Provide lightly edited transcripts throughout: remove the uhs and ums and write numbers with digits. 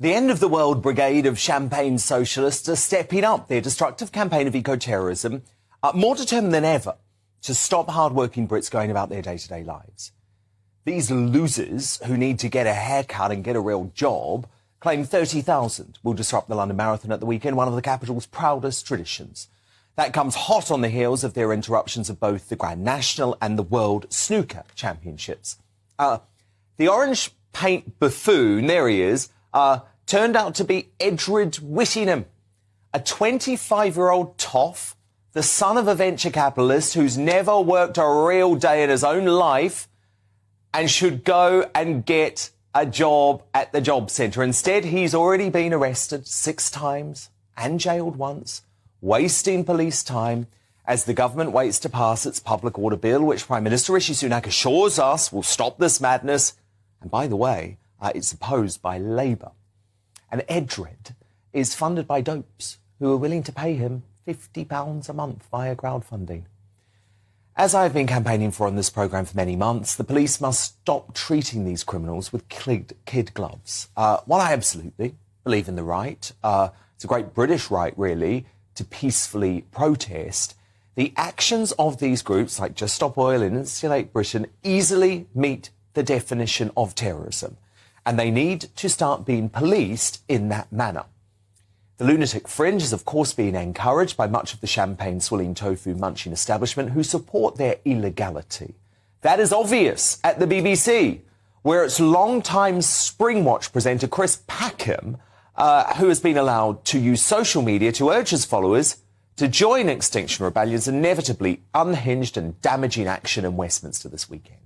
The End of the World Brigade of Champagne socialists are stepping up their destructive campaign of eco-terrorism, more determined than ever to stop hard-working Brits going about their day-to-day lives. These losers who need to get a haircut and get a real job claim 30,000 will disrupt the London Marathon at the weekend, one of the capital's proudest traditions. That comes hot on the heels of their interruptions of both the Grand National and the World Snooker Championships. The orange paint buffoon, there he is, turned out to be Edred Whittingham, a 25-year-old toff, the son of a venture capitalist who's never worked a real day in his own life and should go and get a job at the job centre. Instead, he's already been arrested 6 times and jailed once, wasting police time as the government waits to pass its public order bill, which Prime Minister Rishi Sunak assures us will stop this madness. And by the way, it's opposed by Labour. And Edred is funded by dopes who are willing to pay him £50 a month via crowdfunding. As I've been campaigning for on this programme for many months, the police must stop treating these criminals with kid gloves. While I absolutely believe in the right, it's a great British right, really, to peacefully protest, the actions of these groups, like Just Stop Oil and Insulate Britain, easily meet the definition of terrorism. And they need to start being policed in that manner. The lunatic fringe is, of course, being encouraged by much of the champagne-swilling tofu-munching establishment who support their illegality. That is obvious at the BBC, where its long-time Springwatch presenter Chris Packham, who has been allowed to use social media to urge his followers to join Extinction Rebellion's inevitably unhinged and damaging action in Westminster this weekend.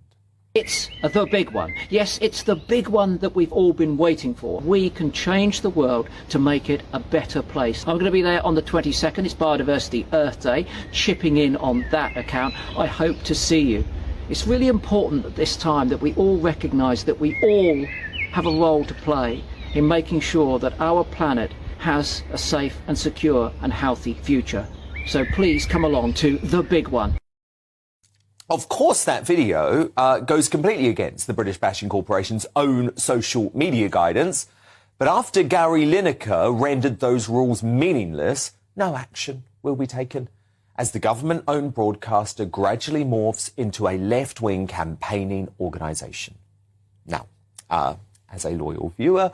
It's the big one. Yes, it's the big one that we've all been waiting for. We can change the world to make it a better place. I'm going to be there on the 22nd. It's Biodiversity Earth Day, chipping in on that account. I hope to see you. It's really important at this time that we all recognise that we all have a role to play in making sure that our planet has a safe and secure and healthy future. So please come along to the big one. Of course, that video goes completely against the British Bashing Corporation's own social media guidance. But after Gary Lineker rendered those rules meaningless, no action will be taken as the government-owned broadcaster gradually morphs into a left-wing campaigning organisation. Now, as a loyal viewer,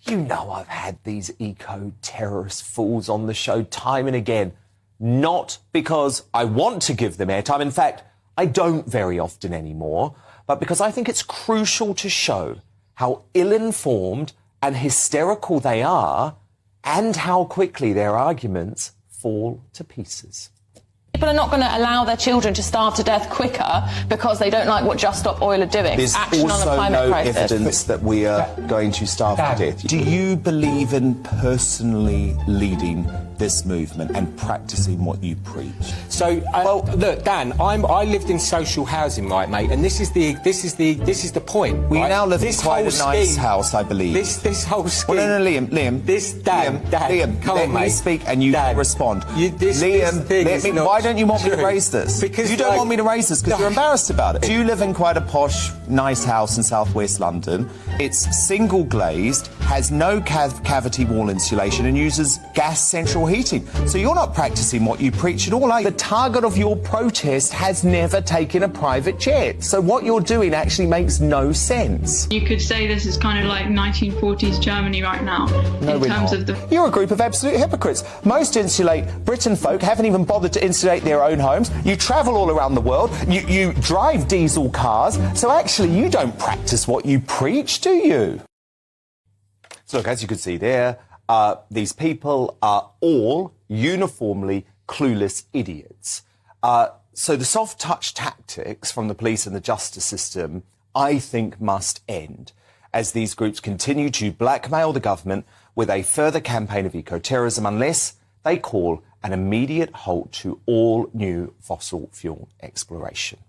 you know I've had these eco-terrorist fools on the show time and again, not because I want to give them airtime. In fact, I don't very often anymore, but because I think it's crucial to show how ill-informed and hysterical they are and how quickly their arguments fall to pieces. People are not going to allow their children to starve to death quicker because they don't like what Just Stop Oil are doing. There's Action also on the climate no crisis. evidence that we are going to starve to death. Do you believe in personally leading this movement and practising what you preach? So, well, look, Dan, I lived in social housing, right, mate, and this is the point. We right? now live in this quite a nice scheme, house, I believe. This whole scheme. Well, no, Liam. This Dan, Liam, come let on, me mate. speak and you Dan, respond. This thing is not why don't you want me to true. raise this? Because you don't want me to raise this because you're embarrassed about it. Do you live in quite a posh, nice house in southwest London? It's single glazed, has no cavity wall insulation and uses gas central heating. So you're not practising what you preach at all, are you? The target of your protest has never taken a private jet. So what you're doing actually makes no sense. You could say this is kind of like 1940s Germany right now. No, in we're terms not. of the... You're a group of absolute hypocrites. Most Insulate Britain folk haven't even bothered to insulate their own homes. You travel all around the world. You drive diesel cars. So actually you don't practice what you preach, do you? So look, as you can see there, these people are all uniformly clueless idiots. So the soft-touch tactics from the police and the justice system, I think, must end as these groups continue to blackmail the government with a further campaign of eco-terrorism unless they call an immediate halt to all new fossil fuel exploration.